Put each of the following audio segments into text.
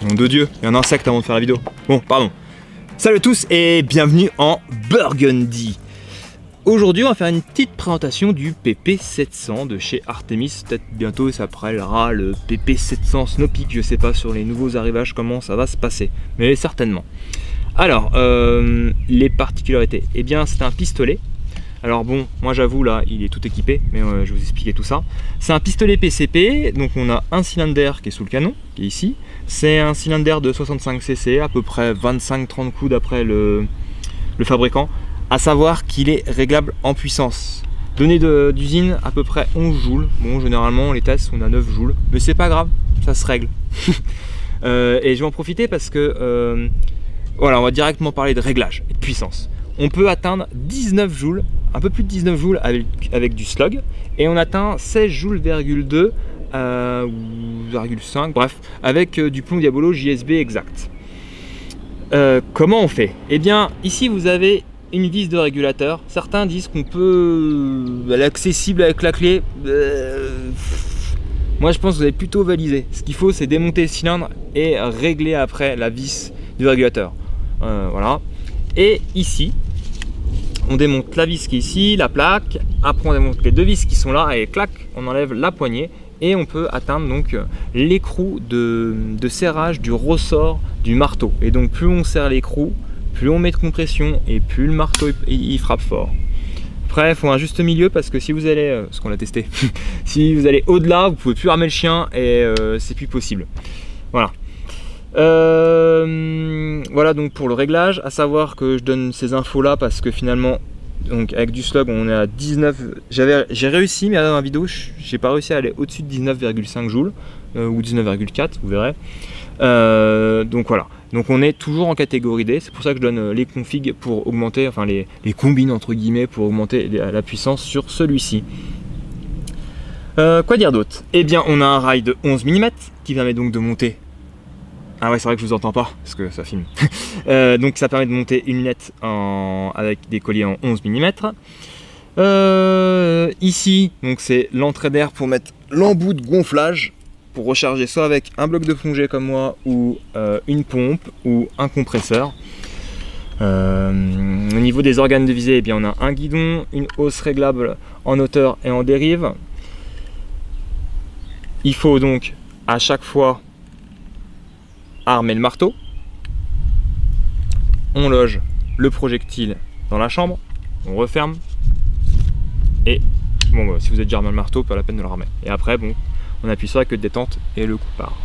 Nom de Dieu, il y a un insecte avant de faire la vidéo. Bon, pardon. Salut à tous et bienvenue en Burgundy. Aujourd'hui, on va faire une petite présentation du PP700 de chez Artemis. Peut-être bientôt, ça s'appellera le PP700 Snowpeak. Je sais pas sur les nouveaux arrivages comment ça va se passer, mais certainement. Alors, les particularités. Eh bien, c'est un pistolet. Alors bon, moi j'avoue là, il est tout équipé, mais je vais vous expliquer tout ça. C'est un pistolet PCP, donc on a un cylindre qui est sous le canon, qui est ici. C'est un cylindre de 65 cc, à peu près 25-30 coups d'après le fabricant. À savoir qu'il est réglable en puissance. Données d'usine, à peu près 11 joules. Bon, généralement les tests on a 9 joules, mais c'est pas grave, ça se règle. Et je vais en profiter parce que, voilà, on va directement parler de réglage et de puissance. On peut atteindre 19 joules, un peu plus de 19 joules avec du slug, et on atteint 16 joules,2 ou 0,5, bref, avec du plomb Diabolo JSB exact. Comment on fait? Eh bien, ici vous avez une vis de régulateur. Certains disent qu'on peut, elle est accessible avec la clé. Moi je pense que vous avez plutôt validé. Ce qu'il faut, c'est démonter le cylindre et régler après la vis du régulateur. Voilà. Et ici, on démonte la vis qui est ici, la plaque, après on démonte les deux vis qui sont là et clac, on enlève la poignée et on peut atteindre donc l'écrou de serrage du ressort du marteau. Et donc plus on serre l'écrou, plus on met de compression et plus le marteau il frappe fort. Après il faut un juste milieu parce que si vous allez, ce qu'on a testé, si vous allez au-delà, vous pouvez plus armer le chien et c'est plus possible. Voilà. Voilà donc pour le réglage, à savoir que je donne ces infos là parce que finalement donc avec du slug on est à 19, j'ai réussi mais dans la vidéo j'ai pas réussi à aller au-dessus de 19,5 joules ou 19,4, vous verrez. Donc voilà, donc on est toujours en catégorie D, c'est pour ça que je donne les configs pour augmenter, enfin les combines entre guillemets pour augmenter la puissance sur celui-ci. Quoi dire d'autre? Eh bien on a un rail de 11 mm qui permet donc de monter. Ah ouais, c'est vrai que je vous entends pas parce que ça filme. Donc ça permet de monter une lunette avec des colliers en 11 mm. Ici, donc c'est l'entrée d'air pour mettre l'embout de gonflage pour recharger soit avec un bloc de plongée comme moi ou une pompe ou un compresseur. Au niveau des organes de visée, eh bien on a un guidon, une hausse réglable en hauteur et en dérive. Il faut donc à chaque fois armer le marteau, on loge le projectile dans la chambre, on referme et bon bah, si vous êtes déjà armé le marteau, pas la peine de le remettre. Et après bon, on appuie sur la queue de détente et le coup part.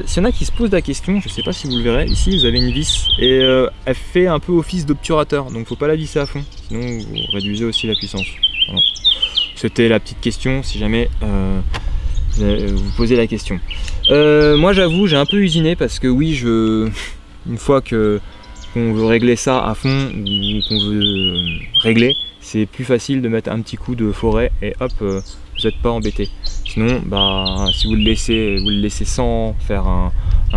S'il y en a qui se posent la question, je sais pas si vous le verrez, ici vous avez une vis et elle fait un peu office d'obturateur, donc faut pas la visser à fond, sinon vous réduisez aussi la puissance. Voilà. C'était la petite question si jamais vous posez la question. Moi j'avoue j'ai un peu usiné parce que oui une fois qu'on veut régler ça à fond ou qu'on veut régler, c'est plus facile de mettre un petit coup de forêt et hop vous n'êtes pas embêté. Sinon bah si vous le laissez sans faire un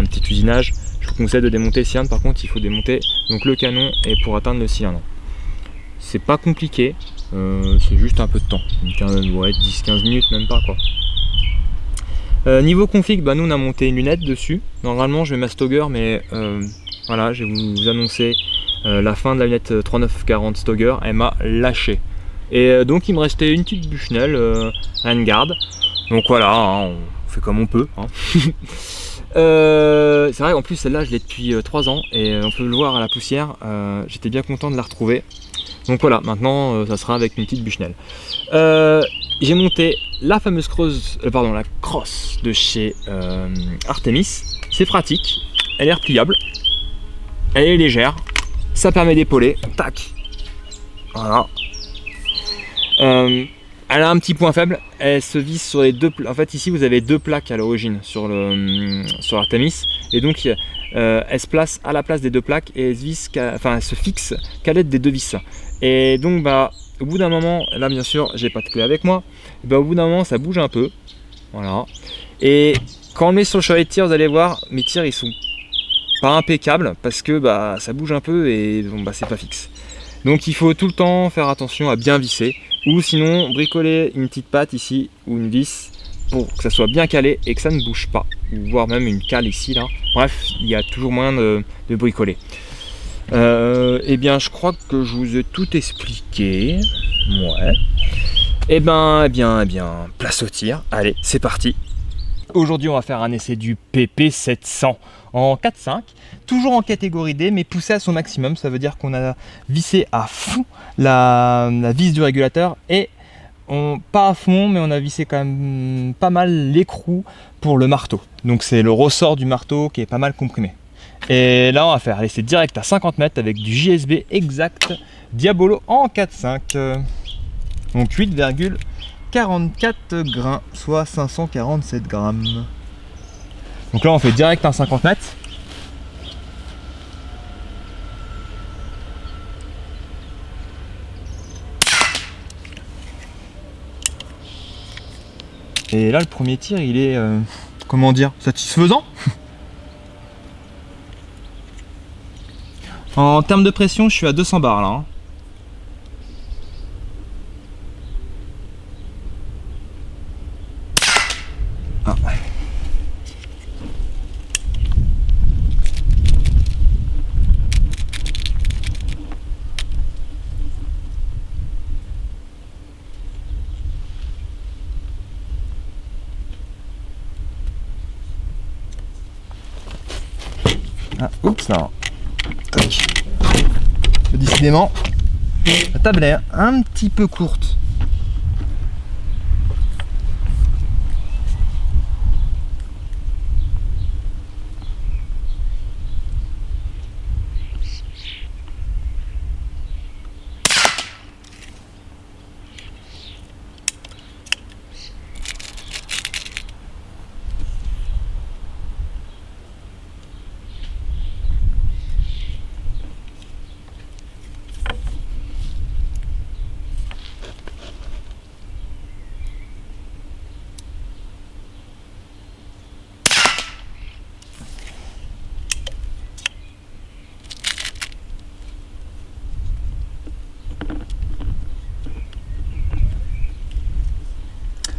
petit usinage, je vous conseille de démonter le cylindre. Par contre il faut démonter donc le canon et pour atteindre le cylindre. C'est pas compliqué, c'est juste un peu de temps, 10-15 minutes même pas quoi. Niveau config, bah nous on a monté une lunette dessus. Normalement je vais ma Stoger, mais voilà, je vais vous annoncer la fin de la lunette 3940 Stoger, elle m'a lâché. Et donc il me restait une petite Bushnell Handguard. Donc voilà, hein, on fait comme on peut. Hein. C'est vrai en plus celle-là je l'ai depuis 3 ans et on peut le voir à la poussière. J'étais bien content de la retrouver. Donc voilà, maintenant ça sera avec une petite Bushnell. J'ai monté la fameuse la crosse de chez Artemis. C'est pratique, elle est repliable, elle est légère, ça permet d'épauler, tac, voilà. Elle a un petit point faible, elle se visse sur les deux plaques. En fait ici vous avez deux plaques à l'origine sur Artemis et donc elle se place à la place des deux plaques et elle se fixe qu'à l'aide des deux vis. Et donc bah au bout d'un moment, là bien sûr j'ai pas de clé avec moi, et bah, au bout d'un moment ça bouge un peu, voilà. Et quand on le met sur le chevalet de tir, vous allez voir, mes tirs ils sont pas impeccables parce que bah ça bouge un peu et bon, bah c'est pas fixe. Donc il faut tout le temps faire attention à bien visser ou sinon bricoler une petite patte ici ou une vis pour que ça soit bien calé et que ça ne bouge pas, ou voire même une cale ici là. Bref, il y a toujours moyen de bricoler. Eh bien, je crois que je vous ai tout expliqué. Ouais. Eh bien, place au tir. Allez, c'est parti. Aujourd'hui, on va faire un essai du PP700 en 4-5, toujours en catégorie D, mais poussé à son maximum. Ça veut dire qu'on a vissé à fond la vis du régulateur et pas à fond, mais on a vissé quand même pas mal l'écrou pour le marteau. Donc c'est le ressort du marteau qui est pas mal comprimé. Et là, on va faire l'essai direct à 50 mètres avec du JSB exact Diabolo en 4-5. Donc 8,44 grains, soit 547 grammes. Donc là, on fait direct un 50 mètres. Et là, le premier tir, il est, comment dire, satisfaisant. En termes de pression, je suis à 200 bars là. Ah. Ah, oups là. Tac. Décidément, la table est un petit peu courte.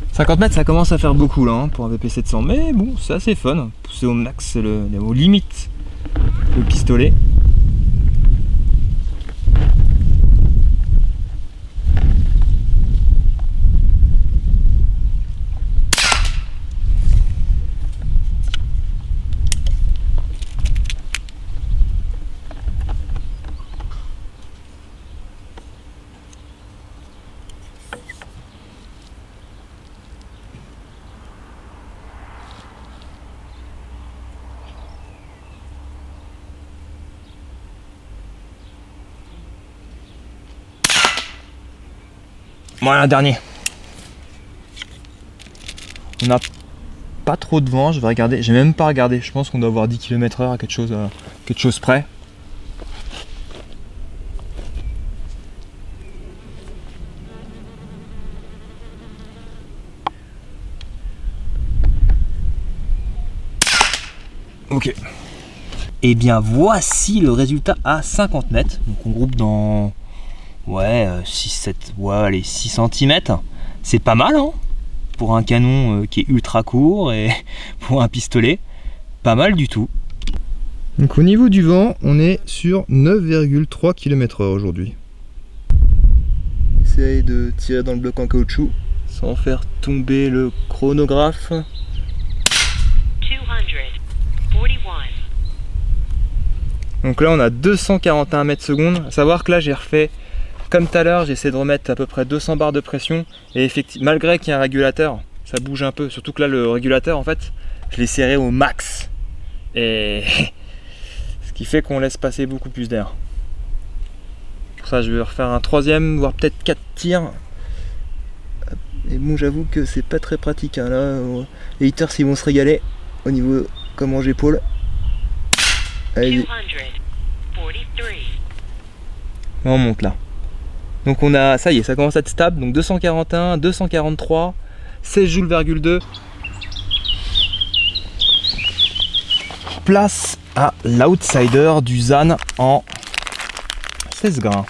« 50 mètres, ça commence à faire beaucoup là hein, pour un VP700, mais bon, c'est assez fun. Pousser au max, aux limites, le pistolet. Voilà, un dernier. On n'a pas trop de vent, je vais regarder. J'ai même pas regardé. Je pense qu'on doit avoir 10 km/h à quelque chose près. Ok. Et bien voici le résultat à 50 mètres. Donc on groupe dans 6, 7, allez, 6 cm. C'est pas mal hein, pour un canon qui est ultra court et pour un pistolet. Pas mal du tout. Donc au niveau du vent, on est sur 9,3 km/h aujourd'hui. Essaye de tirer dans le bloc en caoutchouc sans faire tomber le chronographe. 241. Donc là on a 241 mètres secondes. À savoir que là j'ai refait comme tout à l'heure, j'ai essayé de remettre à peu près 200 bars de pression et effectivement, malgré qu'il y a un régulateur, ça bouge un peu. Surtout que là le régulateur en fait, je l'ai serré au max et ce qui fait qu'on laisse passer beaucoup plus d'air. Pour ça je vais refaire un troisième, voire peut-être 4 tirs. Et bon, j'avoue que c'est pas très pratique hein. Là, les hitters ils vont se régaler au niveau comment j'épaule. Allez. On monte là. Donc on a, ça y est, ça commence à être stable. Donc 241, 243, 16 joules,2. Place à l'outsider du ZAN en 16 grains.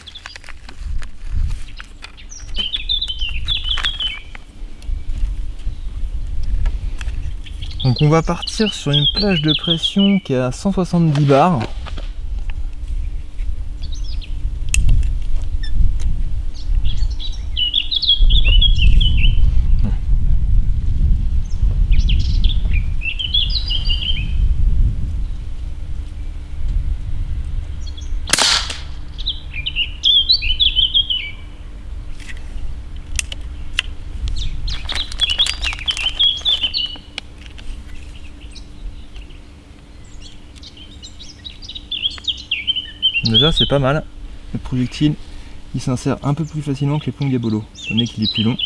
Donc on va partir sur une plage de pression qui est à 170 bars. Déjà c'est pas mal, le projectile il s'insère un peu plus facilement que les plombs Diabolo, étant donné qu'il est plus long.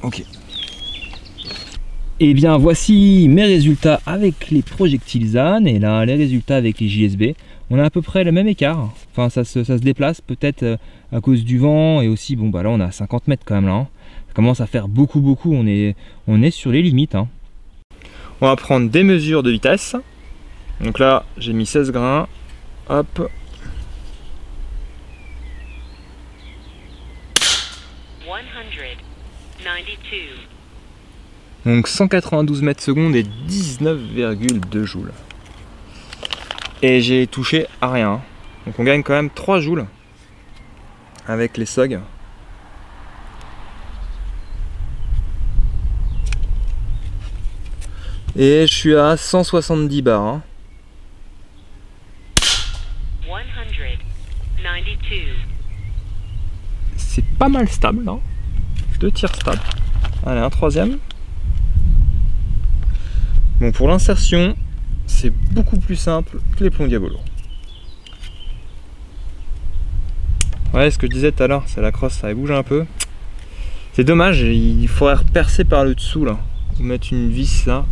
Ok. Et bien voici mes résultats avec les projectiles ZAN et là les résultats avec les JSB. On a à peu près le même écart, enfin ça se déplace peut-être à cause du vent et aussi bon bah là on a 50 mètres quand même là. Hein. Ça commence à faire beaucoup, on est sur les limites. Hein. On va prendre des mesures de vitesse. Donc là j'ai mis 16 grains, hop. 192. Donc 192 mètres secondes et 19,2 joules. Et j'ai touché à rien. Donc on gagne quand même 3 joules avec les SOG. Et je suis à 170 bars. Hein. 192. C'est pas mal stable. Hein. 2 tirs stables. Allez, un troisième. Bon, pour l'insertion, c'est beaucoup plus simple que les plombs Diabolo. Ouais, ce que je disais tout à l'heure, c'est la crosse, ça bouge un peu. C'est dommage, il faudrait repercer par le dessous là. Ou mettre une vis là,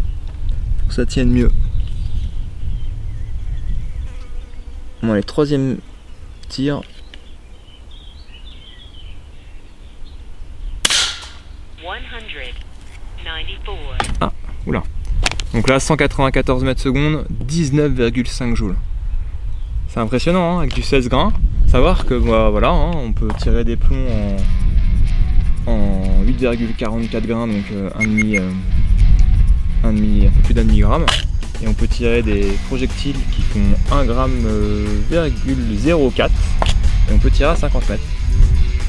pour que ça tienne mieux. Bon, allez, troisième tir. Ah, oula. Donc là, 194 mètres secondes, 19,5 joules. C'est impressionnant, hein, avec du 16 grains. Savoir que bah, voilà, hein, on peut tirer des plombs en 8,44 grains, donc un peu plus d'1,5 gramme. Et on peut tirer des projectiles qui font 1,04 g. Et on peut tirer à 50 mètres.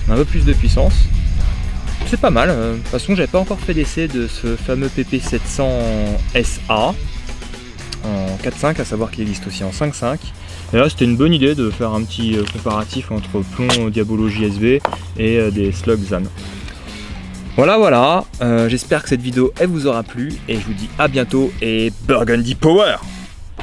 Un peu plus de puissance. C'est pas mal, de toute façon j'avais pas encore fait d'essai de ce fameux PP700 SA en 4.5, à savoir qu'il existe aussi en 5.5. Et là c'était une bonne idée de faire un petit comparatif entre plomb Diabolo JSB et des slugs ZAN. Voilà, j'espère que cette vidéo elle vous aura plu et je vous dis à bientôt et Burgundy Power!